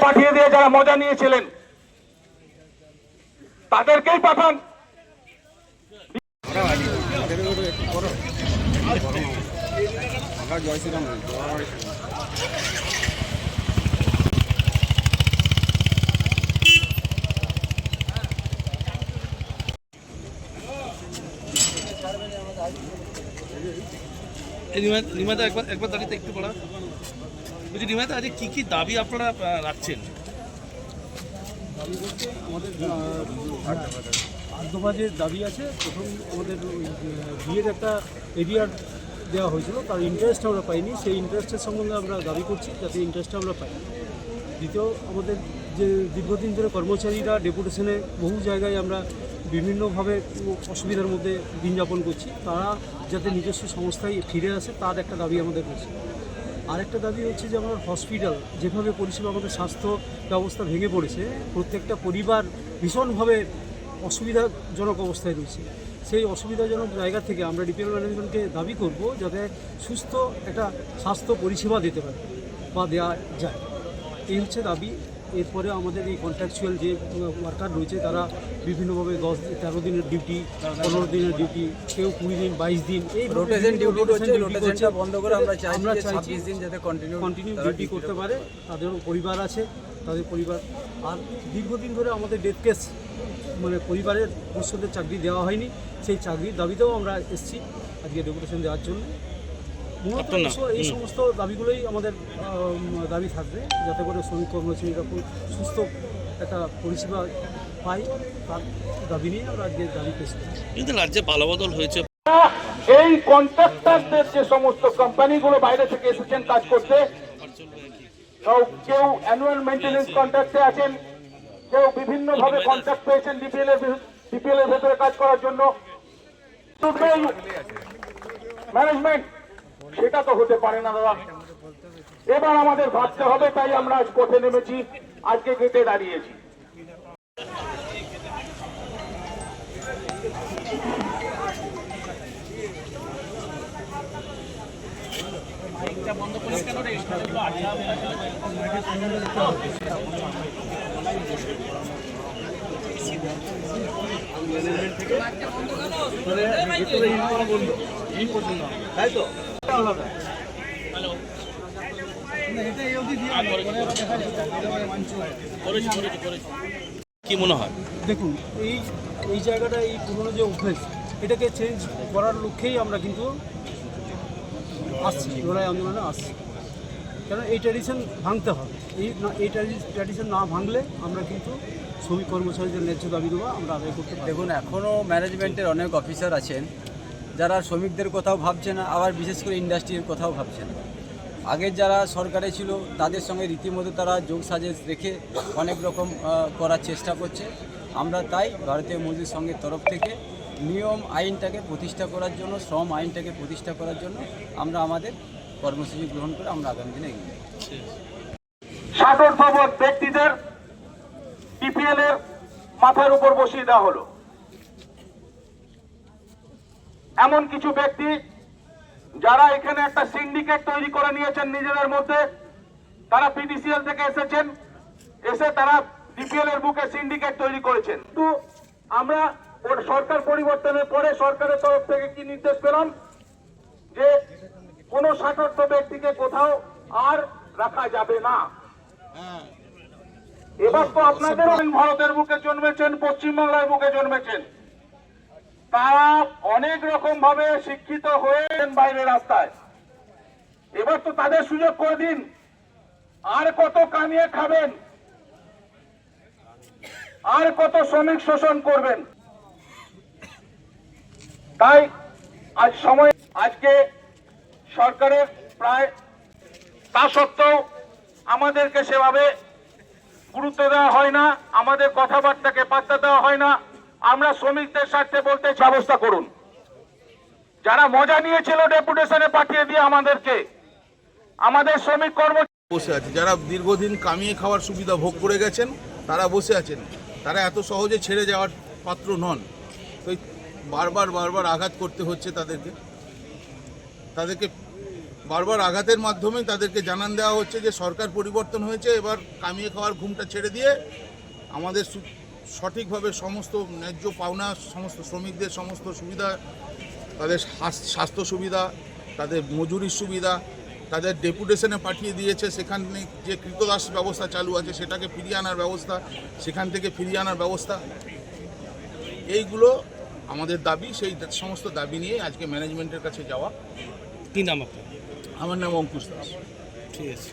পাঠিয়ে দিয়ে যারা মজা নিয়েছিলেন তাদেরকেই পাঠান। নিমাদা একবার দাঁড়িয়ে একটু পড়া বলছি। নিমাদা আজকে কি কি দাবি আপনারা রাখছেন? দাবি বলতে আমাদের 8 দফার দাবি আছে। প্রথম আমাদের বিয়ের একটা এরিয়ার দেওয়া হয়েছিল, তার ইন্টারেস্ট আমরা পাইনি। সেই ইন্টারেস্টের সম্বন্ধে আমরা দাবি করছি যাতে ইন্টারেস্টটা আমরা পাই। দ্বিতীয়, আমাদের যে দীর্ঘদিন ধরে কর্মচারীরা ডেপুটেশনে বহু জায়গায় আমরা বিভিন্নভাবে অসুবিধার মধ্যে দিন যাপন করছি, তারা যাতে নিজস্ব সংস্থায় ফিরে আসে তার একটা দাবি আমাদের রয়েছে। আরেকটা দাবি হচ্ছে যে আমার হসপিটাল যেভাবে পরিষেবা, আমাদের স্বাস্থ্য ব্যবস্থা ভেঙে পড়েছে, প্রত্যেকটা পরিবার ভীষণভাবে অসুবিধাজনক অবস্থায় রয়েছে। সেই অসুবিধাজনক জায়গা থেকে আমরা ডিপিএল ম্যানেজমেন্টকে দাবি করব যাতে সুস্থ একটা স্বাস্থ্য পরিষেবা দিতে পারে বা দেওয়া যায়। এই হচ্ছে দাবি। এরপরে আমাদের এই কন্ট্রাকচুয়াল যে ওয়ার্কার রয়েছে তারা বিভিন্নভাবে 10-13 দিনের ডিউটি, 15 দিনের ডিউটি, কেউ 20 দিন 22 দিন এই রোটেশনটা বন্ধ করে আমরা চাইছি দিন যাতে কন্টিনিউ ডিউটি করতে পারে। তাদেরও পরিবার আছে, তাদের পরিবার। আর দীর্ঘদিন ধরে আমাদের ডেথ কেস মানে পরিবারের সদস্যদের চাকরি দেওয়া হয়নি, সেই চাকরির দাবিতেও আমরা এসেছি আজকে ডেপুটেশন দেওয়ার জন্য। মূলত এই সমস্ত দাবিগুলোই আমাদের দাবি থাকবে, যাতে করে শ্রমিক কর্মচারীরা খুব সুস্থ একটা পরিষেবা পাই, তার দাবি নিয়ে আমরা আজকে দাবি পেশ করি। কিন্তু রাজ্যে পালাবদল হয়েছে। এই কন্ট্রাক্টরদের যে সমস্ত কোম্পানিগুলো বাইরে থেকে এসেছেন কাজ করতে, কেউ অ্যানুয়াল মেইনটেনেন্স কন্ট্রাক্টে আছেন, কেউ বিভিন্নভাবে কন্ট্রাক্ট পেয়েছেন ডিপিএল এর ভেতরে কাজ করার জন্য। ম্যানেজমেন্ট সেটা তো হতে পারে না দাদা। এবার আমাদের ভাবতে হবে, তাই আমরা আজ পথে নেমেছি, আজকে গেটে দাঁড়িয়েছি। তাই তো কি মনে হয়? দেখুন, এই জায়গাটা, এই পুরনো যে অভ্যেস, এটাকে চেঞ্জ করার লক্ষ্যেই আমরা কিন্তু আসছি, লড়াই আন্দোলনে আসছি। কেন এই ট্র্যাডিশন ভাঙতে হবে। এই ট্র্যাডিশন না ভাঙলে আমরা কিন্তু শ্রমিক কর্মচারীদের ন্যায্য দাবিগুলো আমরা আদায় করতে পারি। দেখুন, এখনও ম্যানেজমেন্টের অনেক অফিসার আছেন যারা শ্রমিকদের কথাও ভাবছে না, আবার বিশেষ করে ইন্ডাস্ট্রির কথাও ভাবছে না। আগের যারা সরকারে ছিল তাদের সঙ্গে রীতিমতো তারা যোগ সাজেশ রেখে অনেক রকম করার চেষ্টা করছে। আমরা তাই ভারতীয় মজদুর সংঘের তরফ থেকে নিয়ম আইনটাকে প্রতিষ্ঠা করার জন্য, শ্রম আইনটাকে প্রতিষ্ঠা করার জন্য আমরা আমাদের কর্মসূচি গ্রহণ করে আমরা আগামী দিনে এগিয়ে যাব। স্বার্থপর ব্যক্তিদের ডিপিএল এর মাথার উপর বসিয়ে দেওয়া হলো। এমন কিছু ব্যক্তি যারা এখানে একটা সিন্ডিকেট তৈরি করে নিয়েছেন নিজেদের মধ্যে, তারা পিডিসিএল থেকে এসেছেন, এসে তারা ডিপিএল এর বুকে সিন্ডিকেট তৈরি করেছেন। কিন্তু আমরা সরকার পরিবর্তনের পরে সরকারের তরফ থেকে কি নির্দেশ পেলাম যে কোন স্বার্থ ব্যক্তিকে কোথাও আর রাখা যাবে না। এবার তো আপনাদের ভারতের বুকে জন্মেছেন, পশ্চিমবাংলার বুকে জন্মেছেন, তারা অনেক রকম ভাবে শিক্ষিত হয়েছেন বাইরে রাস্তায়। এবার তো তাদের সুযোগ করে দিন। আর কত কামিয়ে খাবেন, আর কত শ্রমিক শোষণ করবেন? তাই আজ সময়, আজকে সরকারের প্রায়, তা সত্ত্বেও আমাদেরকে সেভাবে গুরুত্ব দেওয়া হয় না, আমাদের কথাবার্তাকে পাত্তা দেওয়া হয় না। আমরা শ্রমিকদের স্বার্থে বলতে ব্যবস্থা করুন। যারা মজা নিয়েছিল ডেপুটেশনে পাঠিয়ে দিয়ে আমাদেরকে, আমাদের শ্রমিক বসে আছে, যারা দীর্ঘদিন কামিয়ে খাওয়ার সুবিধা ভোগ করে গেছেন তারা বসে আছেন, তারা এত সহজে ছেড়ে যাওয়ার পাত্র নন। তো বারবার আঘাত করতে হচ্ছে তাদেরকে বারবার আঘাতের মাধ্যমে তাদেরকে জানান দেওয়া হচ্ছে যে সরকার পরিবর্তন হয়েছে, এবার কামিয়ে খাওয়ার ঘুমটা ছেড়ে দিয়ে আমাদের সঠিকভাবে সমস্ত ন্যায্য পাওনা, সমস্ত শ্রমিকদের সমস্ত সুবিধা, তাদের স্বাস্থ্য সুবিধা, তাদের মজুরির সুবিধা, তাদের ডেপুটেশনে পাঠিয়ে দিয়েছে, সেখানে যে কৃতদাস ব্যবস্থা চালু আছে সেটাকে ফিরিয়ে আনার ব্যবস্থা, সেখান থেকে ফিরিয়ে আনার ব্যবস্থা, এইগুলো আমাদের দাবি। সেই সমস্ত দাবি নিয়ে আজকে ম্যানেজমেন্টের কাছে যাওয়া। কি নাম আপনার? আমার নাম অঙ্কুশ দাস। ঠিক আছে।